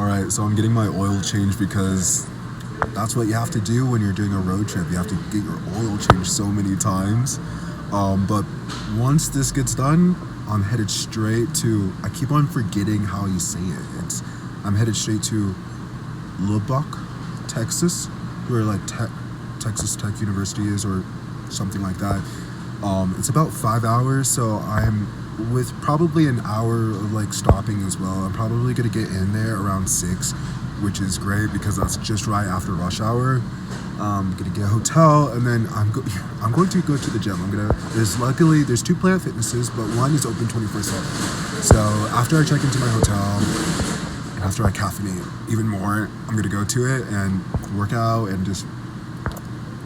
Alright, so I'm getting my oil changed because that's what you have to do when you're doing a road trip. You have to get your oil changed so many times. But once this gets done, I'm headed straight to, I keep on forgetting how you say it. I'm headed straight to Lubbock, Texas, where like Texas Tech University is, or something like that. It's about 5 hours, so I'm with probably an hour of like stopping as well. I'm probably gonna get in there around 6, which is great because that's just right after rush hour. I'm gonna get a hotel, and then I'm going to go to the gym. Luckily there's 2 Planet Fitnesses, but one is open 24/7. So after I check into my hotel, and after I caffeinate even more, I'm gonna go to it and work out and just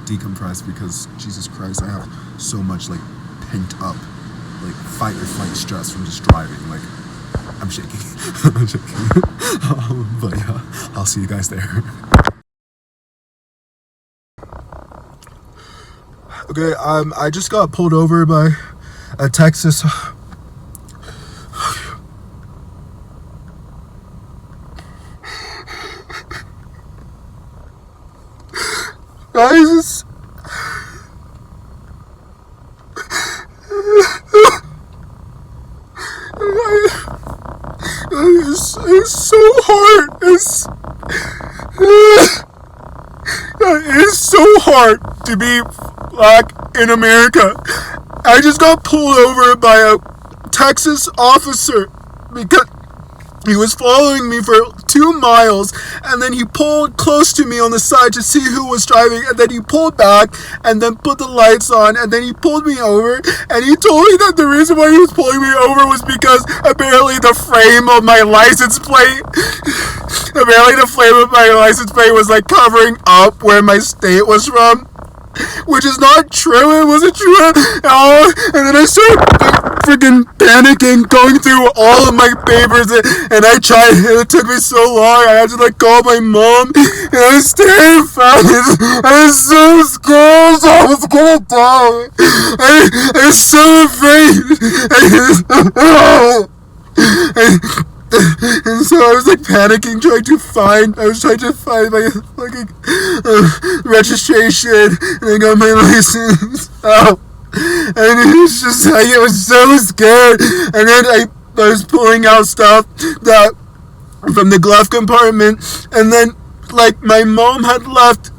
decompress, because Jesus Christ, I have so much like pent up like fight or flight stress from just driving. Like, I'm shaking. I'm shaking. But yeah, I'll see you guys there. Okay, I just got pulled over by a Texas. Guys, it's so hard. It's so hard to be black in America. I just got pulled over by a Texas officer because he was following me for 2 miles, and then he pulled close to me on the side to see who was driving, and then he pulled back and then put the lights on, and then he pulled me over, and he told me that the reason why he was pulling me over was because apparently the frame of my license plate was like covering up where my state was from, which is not true. It wasn't true at all. And then I started freaking panicking, going through all of my papers, and I tried, and it took me so long. I had to like call my mom, and I was terrified. I was so scared. I was gonna die. I was so afraid. And so I was like panicking, trying to find my fucking registration, and I got my license out. And it was just like, I was so scared. And then I was pulling out stuff that from the glove compartment, and then like my mom had left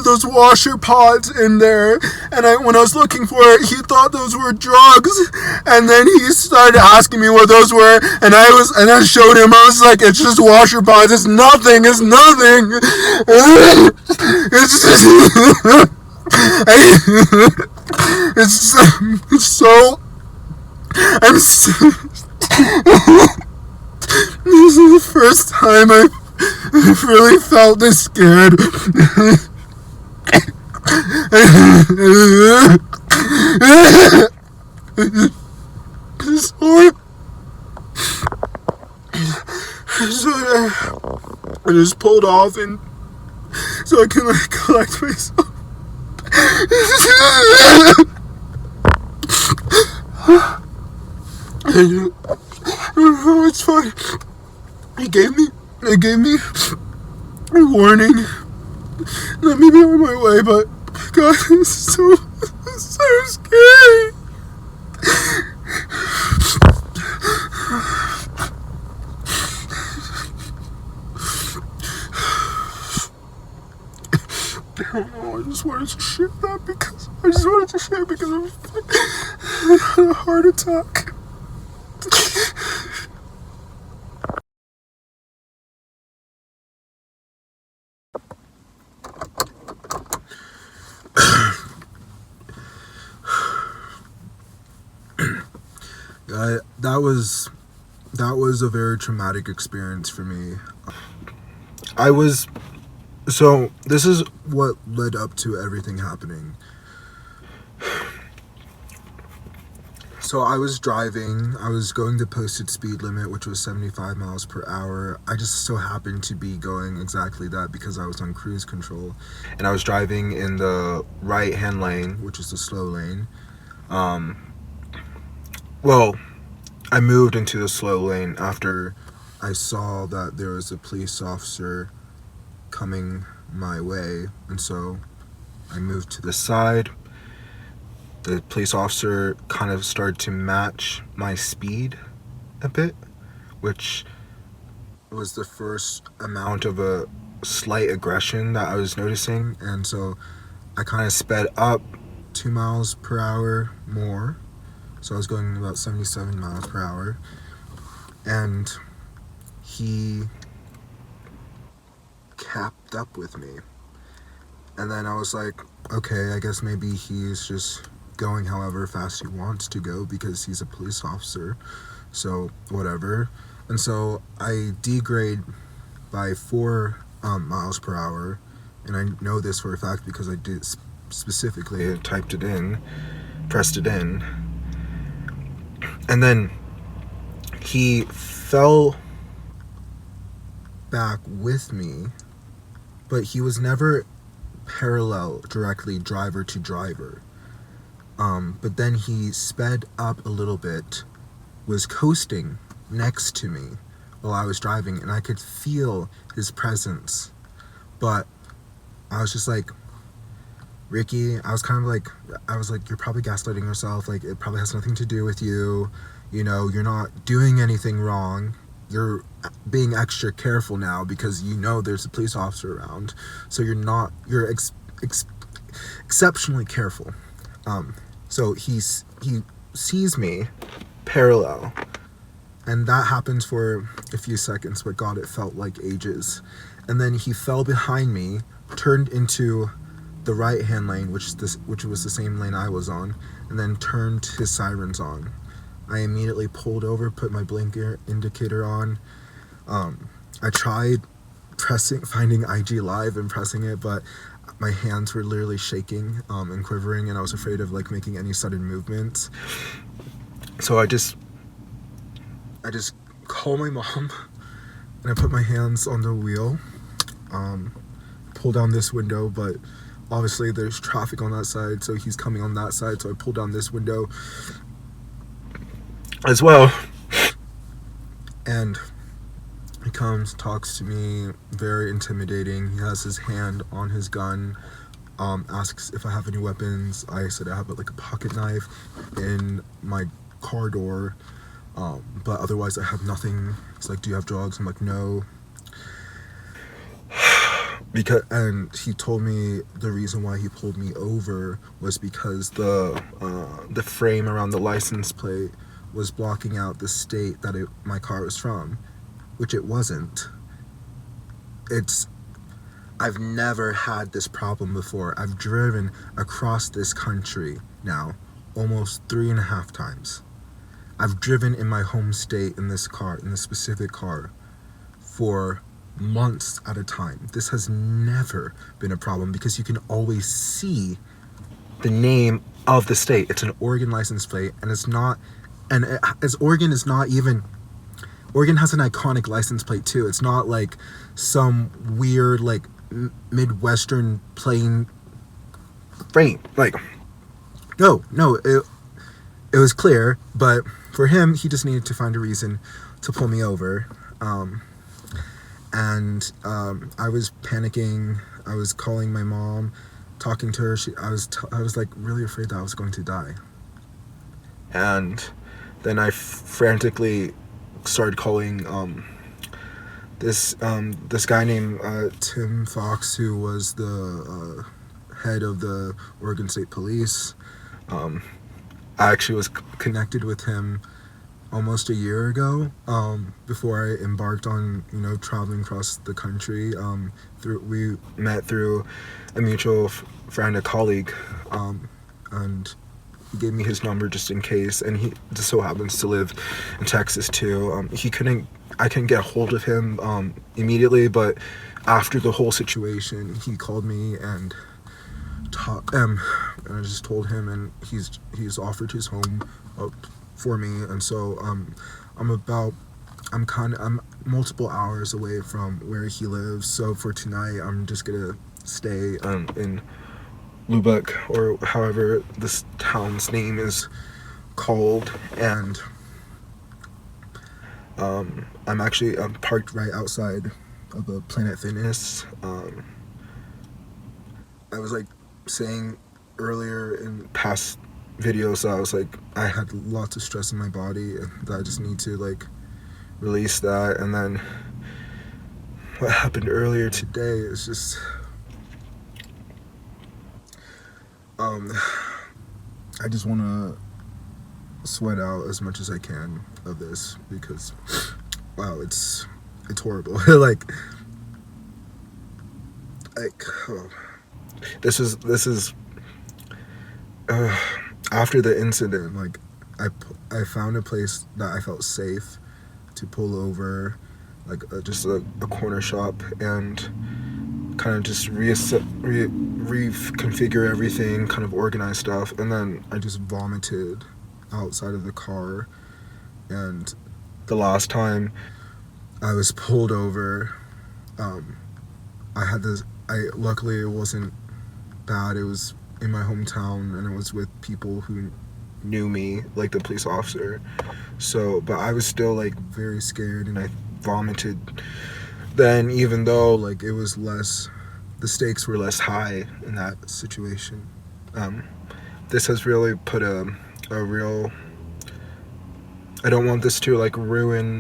those washer pods in there, and when I was looking for it, he thought those were drugs, and then he started asking me what those were, and I showed him. I was like, it's just washer pods, it's nothing. It's just this is the first time I've really felt this scared. So I just pulled off, and so I can like collect myself. It's fine. He gave me a warning. Let me be on my way, but God, it's so scary. I don't know, I just wanted to share that because I had a heart attack. That was a very traumatic experience for me. So this is what led up to everything happening. So I was driving, I was going the posted speed limit, which was 75 miles per hour. I just so happened to be going exactly that because I was on cruise control. And I was driving in the right-hand lane, which is the slow lane. I moved into the slow lane after I saw that there was a police officer coming my way, and so I moved to the side. The police officer kind of started to match my speed a bit, which was the first amount of a slight aggression that I was noticing, and so I kind of sped up 2 miles per hour more. So I was going about 77 miles per hour, and he kept up with me. And then I was like, okay, I guess maybe he's just going however fast he wants to go because he's a police officer, so whatever. And so I degrade by 4 miles per hour, and I know this for a fact because I did specifically, I typed it in, pressed it in, and then he fell back with me, but he was never parallel directly driver to driver. But then he sped up a little bit, was coasting next to me while I was driving, and I could feel his presence. But I was just like, Ricky, I was like, you're probably gaslighting yourself. Like, it probably has nothing to do with you. You know, you're not doing anything wrong. You're being extra careful now because you know there's a police officer around. So you're exceptionally careful. So he sees me parallel, and that happens for a few seconds, but God, it felt like ages. And then he fell behind me, turned into the right-hand lane, which was the same lane I was on, and then turned his sirens on. I immediately pulled over, put my blinker indicator on. I tried finding IG Live and pressing it, but my hands were literally shaking and quivering, and I was afraid of like making any sudden movements. So I just called my mom, and I put my hands on the wheel, pull down this window, but obviously there's traffic on that side, so he's coming on that side, so I pull down this window as well, and he comes, talks to me, very intimidating. He has his hand on his gun, asks if I have any weapons. I said I have like a pocket knife in my car door, but otherwise I have nothing. He's like, do you have drugs? I'm like, no. And he told me the reason why he pulled me over was because the frame around the license plate was blocking out the state that my car was from, which it wasn't. I've never had this problem before. I've driven across this country now almost 3.5 times. I've driven in my home state in this specific car, for months at a time. This has never been a problem because you can always see the name of the state. It's an Oregon license plate, and Oregon has an iconic license plate too. It's not like some weird like Midwestern plain frame. Like, no, it was clear, but for him, he just needed to find a reason to pull me over. And I was panicking. I was calling my mom, talking to her. I was like really afraid that I was going to die. And then I frantically started calling this guy named Tim Fox, who was the head of the Oregon State Police. I actually was connected with him almost a year ago, before I embarked on traveling across the country. We met through a mutual friend, a colleague, and he gave me his number just in case, and he just so happens to live in Texas too. I couldn't get a hold of him immediately, but after the whole situation, he called me and I just told him, and he's offered his home up for me, and so I'm multiple hours away from where he lives. So for tonight, I'm just gonna stay in Lubbock, or however this town's name is called, and I'm parked right outside of a Planet Fitness. I was like saying earlier in past videos, I was like, I had lots of stress in my body and that I just need to like release that. And then what happened earlier today is just I just want to sweat out as much as I can of this because wow, it's horrible. like oh. This is after the incident. Like I found a place that I felt safe to pull over, like just a corner shop, and kind of just reconfigure everything, kind of organize stuff, and then I just vomited outside of the car. And the last time I was pulled over, I had this. Luckily it wasn't bad. It was in my hometown, and it was with people who knew me, like the police officer. So, but I was still like very scared, and I vomited. Then, even though like it was less, the stakes were less high in that situation. This has really put a real. I don't want this to like ruin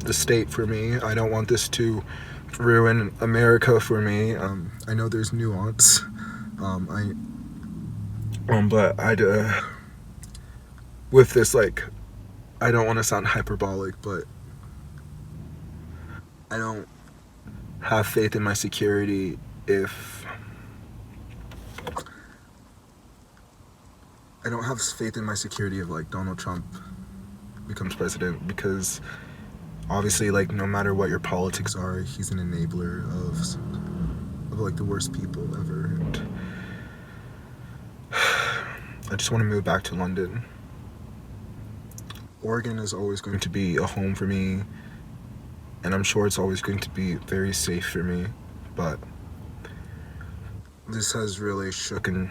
the state for me. I don't want this to ruin America for me. I know there's nuance. But with this, like, I don't want to sound hyperbolic, but I don't have faith in my security if I don't have faith in my security if like Donald Trump becomes president, because obviously, like, no matter what your politics are, he's an enabler of like the worst people ever. And I just want to move back to London. Oregon is always going to be a home for me, and I'm sure it's always going to be very safe for me, but this has really shook me.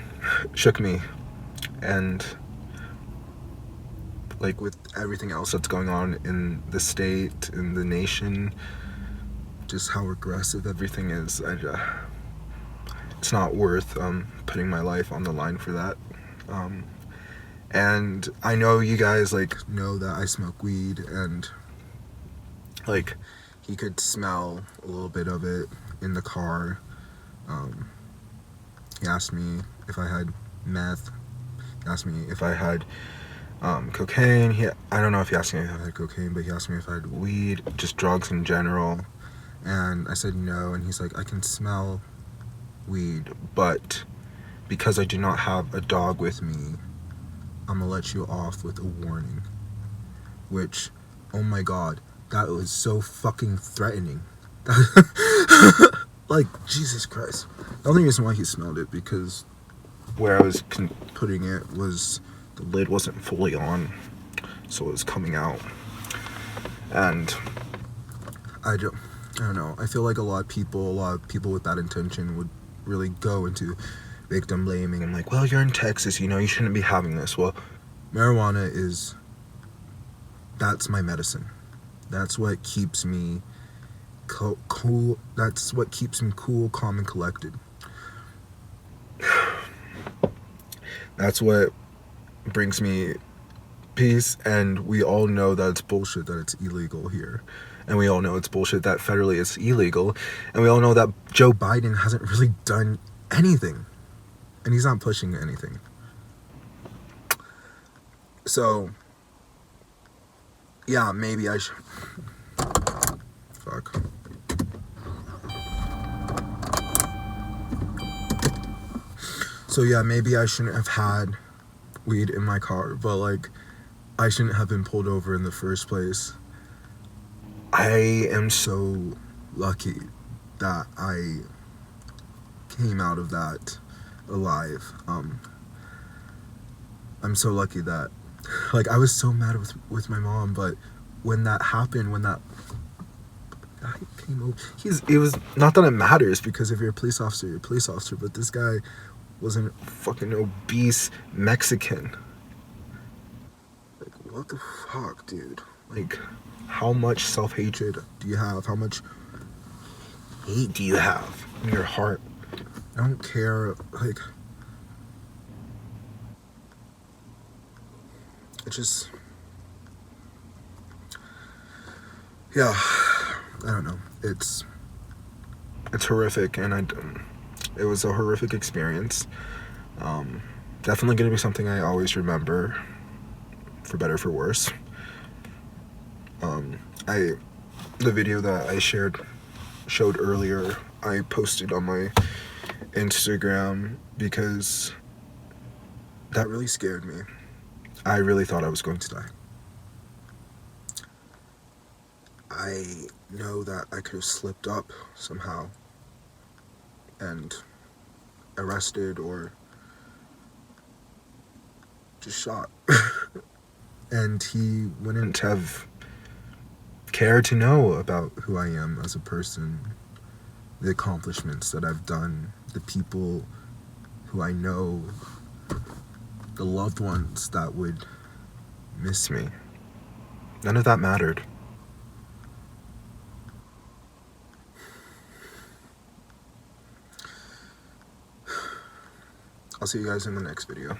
And like with everything else that's going on in the state, in the nation, just how aggressive everything is, it's not worth putting my life on the line for that. And I know you guys like know that I smoke weed, and like he could smell a little bit of it in the car. He asked me if I had meth. He asked me if I had cocaine. I don't know if he asked me if I had cocaine, but he asked me if I had weed, just drugs in general. And I said no, and he's like, I can smell weed, but because I do not have a dog with me, I'm gonna let you off with a warning. Which, oh my god, that was so fucking threatening. Like, Jesus Christ. The only reason why he smelled it, because where I was putting it was, the lid wasn't fully on, so it was coming out. And I don't know. I feel like a lot of people with that intention would really go into victim blaming and like, well, you're in Texas, you shouldn't be having this. Well, marijuana that's my medicine. That's what keeps me cool. That's what keeps me cool, calm, and collected. That's what brings me peace, and we all know that it's bullshit that it's illegal here. And we all know it's bullshit that federally it's illegal. And we all know that Joe Biden hasn't really done anything. And he's not pushing anything. So, yeah, maybe I should... Fuck. So, yeah, maybe I shouldn't have had weed in my car. But, like, I shouldn't have been pulled over in the first place. I am so lucky that I came out of that alive. I'm so lucky that, like, I was so mad with my mom, but when that happened, when that guy came over, it was not that it matters, because if you're a police officer, you're a police officer, but this guy was a fucking obese Mexican. Like, what the fuck, dude? Like, How much self-hatred do you have? How much hate do you have in your heart? I don't care, like, it just, yeah, I don't know, it's horrific, and it was a horrific experience. Definitely gonna be something I always remember, for better or for worse. The video that I showed earlier, I posted on my Instagram because that really scared me. I really thought I was going to die. I know that I could have slipped up somehow and arrested or just shot. And he wouldn't have cared to know about who I am as a person, the accomplishments that I've done, the people who I know, the loved ones that would miss me. None of that mattered. I'll see you guys in the next video.